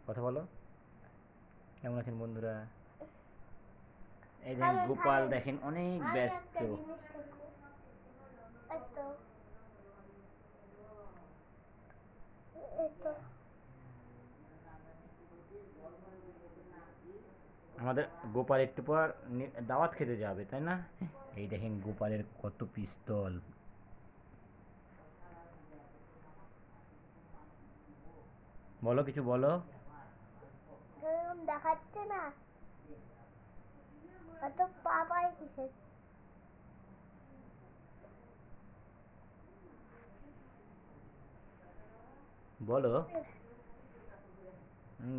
কথা বলো। কেমন আছেন বন্ধুরা? এই দেখেন গোপাল, দেখেন অনেক ব্যস্ত। আমাদের গোপাল একটু পর দাওয়াত খেতে যাবে, তাই না? এই দেখেন গোপালের কত পিস্তল। বলো, কিছু বলো। দেখাচ্ছে না অত পাপাই কিসের? বলো।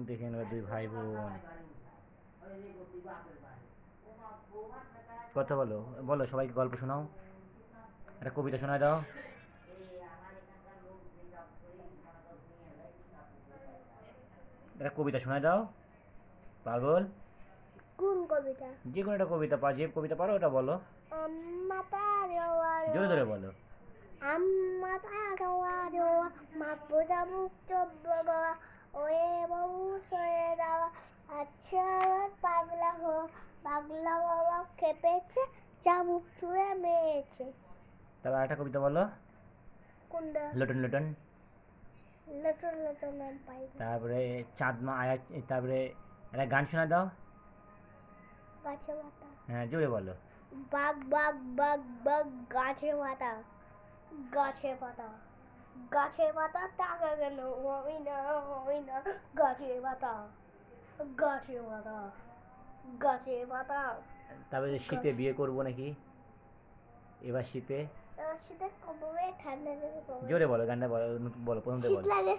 দেখেন ওরা দুই ভাই বোন। কথা বলো, বলো, সবাইকে গল্প শোনাও। একটা কবিতা শোনায় দাও। একটা কবিতা শোনায় দাও, পাগল। কোন কবিতা? যে কোনো একটা কবিতা যে কবিতা পারো ওটা বলো। আম্মা তারোয়ারো, জোরে জোরে বলো। আম্মা তারোয়ারো, মাপুরা মুখ চব্বগা, ওয়ে বাবু সয়ে দাওয়া, আচ্ছা পাগলা হো, পাগলা বাবা খেপেছে, চাবুক ছুঁড়ে মেরেছে। তারপর একটা কবিতা বলো। কোনটা? লটন লটন। লটন লটন নাম পাই না। তারপরে চাঁদ মা আয়া। তারপরে একটা গান শোনা দাও। গাছে পাতা, হ্যাঁ, জোরে বলো। বাগ বাগ বাগ বাগ গাছে পাতা, গাছে পাতা, গাছে পাতা টাকা গেল, আমি না, আমি না, গাছে পাতা, গাছে পাতা, গাছে পাতা। তারপরে শীতে বিয়ে করবো নাকি এবার শীতে। শীতে কবে ঠান্ডা লেগে কবে? জোরে বলো, গানটা বলো, বলো, প্রথমটা শীত বলো। লাগে।